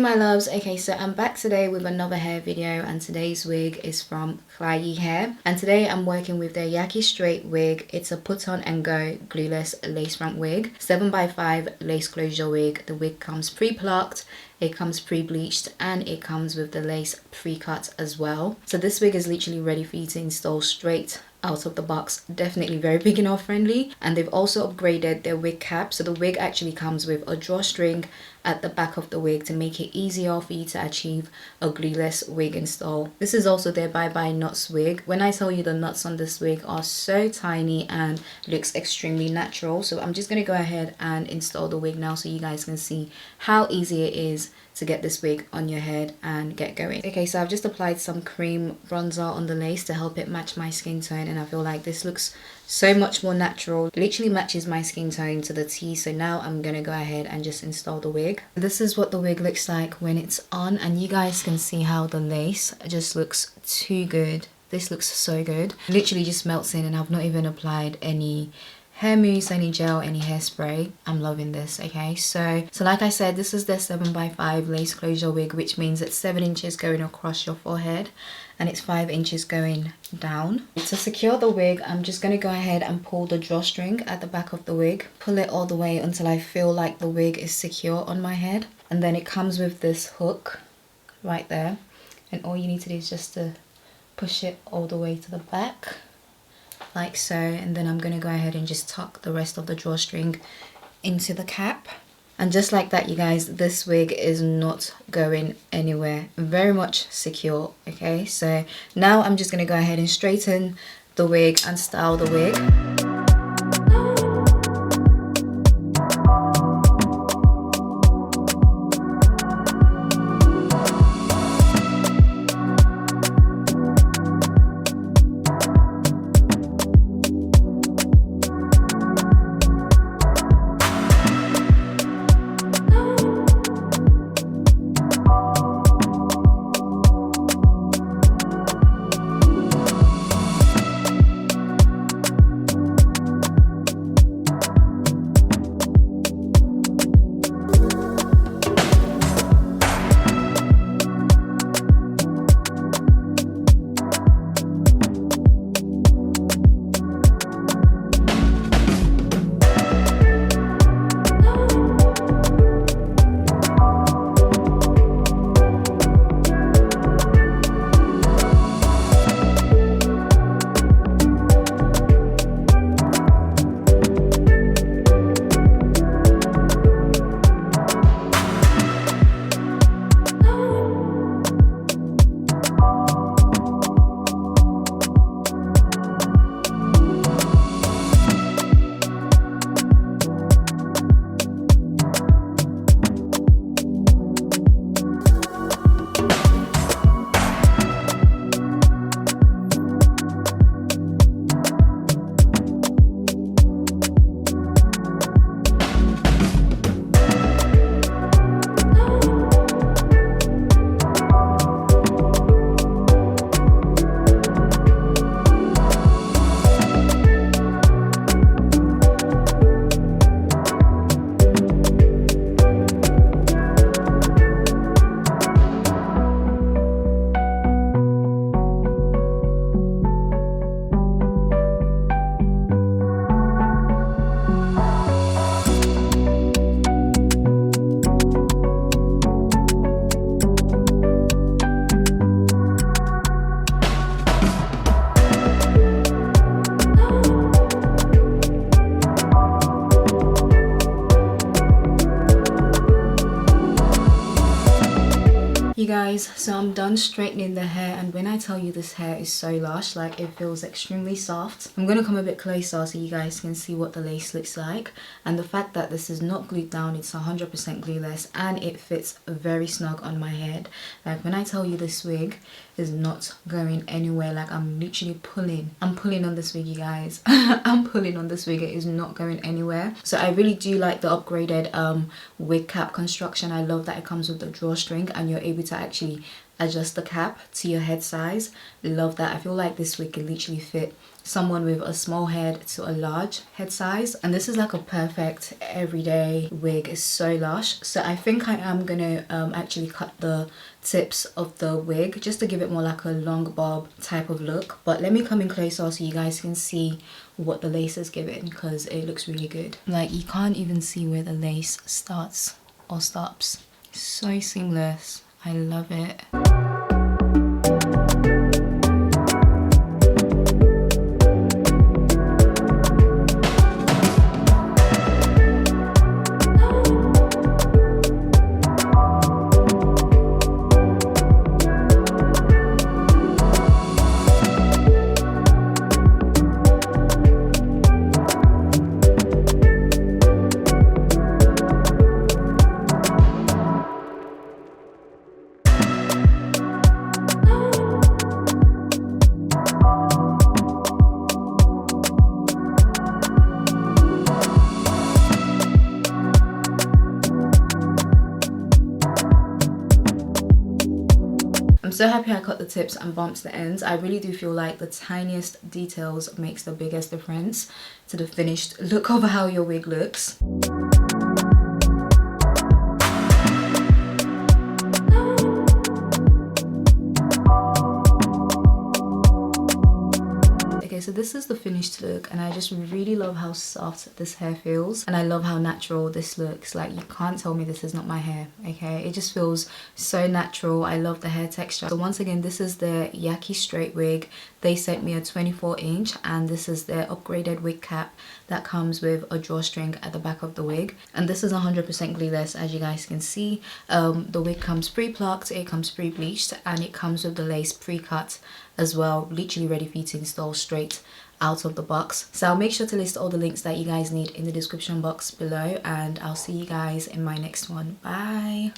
morning my loves. Okay, so I'm back today with another hair video, and today's wig is from Klaiyi hair, and today I'm working with their Yaki straight wig. It's a put on and go glueless lace front wig, 7x5 lace closure wig. The wig comes pre-plucked, it comes pre-bleached, and it comes with the lace pre-cut as well. So this wig is literally ready for you to install straight out of the box. Definitely very beginner friendly, and they've also upgraded their wig cap. So the wig actually comes with a drawstring at the back of the wig to make it easier for you to achieve a glueless wig install. This is also their bye bye knots wig. When I tell you the knots on this wig are so tiny and looks extremely natural, so I'm just going to go ahead and install the wig now so you guys can see how easy it is to get this wig on your head and get going. Okay, so I've just applied some cream bronzer on the lace to help it match my skin tone, and I feel like this looks so much more natural. It literally matches my skin tone to the T. So now I'm gonna go ahead and just install the wig. This is what the wig looks like when it's on, and you guys can see how the lace just looks too good. This looks so good. It literally just melts in, and I've not even applied any hair mousse, any gel, any hairspray. I'm loving this. Okay, so like I said, this is their 7x5 lace closure wig, which means it's 7 inches going across your forehead and it's 5 inches going down. To secure the wig, I'm just going to go ahead and pull the drawstring at the back of the wig, pull it all the way until I feel like the wig is secure on my head, and then it comes with this hook right there, and all you need to do is just to push it all the way to the back like so, and then I'm going to go ahead and just tuck the rest of the drawstring into the cap. And just like that, you guys, this wig is not going anywhere. Very much secure. Okay, so now I'm just going to go ahead and straighten the wig and style the wig. You guys, so I'm done straightening the hair, and when I tell you this hair is so lush, like it feels extremely soft. I'm gonna come a bit closer so you guys can see what the lace looks like, and the fact that this is not glued down, it's 100% glueless, and it fits very snug on my head. Like when I tell you this wig is not going anywhere, like I'm literally pulling on this wig, you guys. I'm pulling on this wig, it is not going anywhere. So I really do like the upgraded wig cap construction. I love that it comes with the drawstring and you're able to to actually adjust the cap to your head size. Love that. I feel like this wig can literally fit someone with a small head to a large head size, and this is like a perfect everyday wig. It's so lush. So I think I am gonna actually cut the tips of the wig just to give it more like a long bob type of look. But let me come in closer so you guys can see what the lace is giving, because it looks really good. Like, you can't even see where the lace starts or stops. So seamless. I love it. I'm so happy I cut the tips and bumped the ends. I really do feel like the tiniest details makes the biggest difference to the finished look of how your wig looks. So this is the finished look, and I just really love how soft this hair feels, and I love how natural this looks. Like, you can't tell me this is not my hair, okay? It just feels so natural. I love the hair texture. So once again, this is the Yaki straight wig. They sent me a 24-inch, and this is their upgraded wig cap that comes with a drawstring at the back of the wig, and this is 100% glueless, as you guys can see. The wig comes pre-plucked, it comes pre-bleached, and it comes with the lace pre-cut as well, literally ready for you to install straight out of the box. So I'll make sure to list all the links that you guys need in the description box below, and I'll see you guys in my next one. Bye.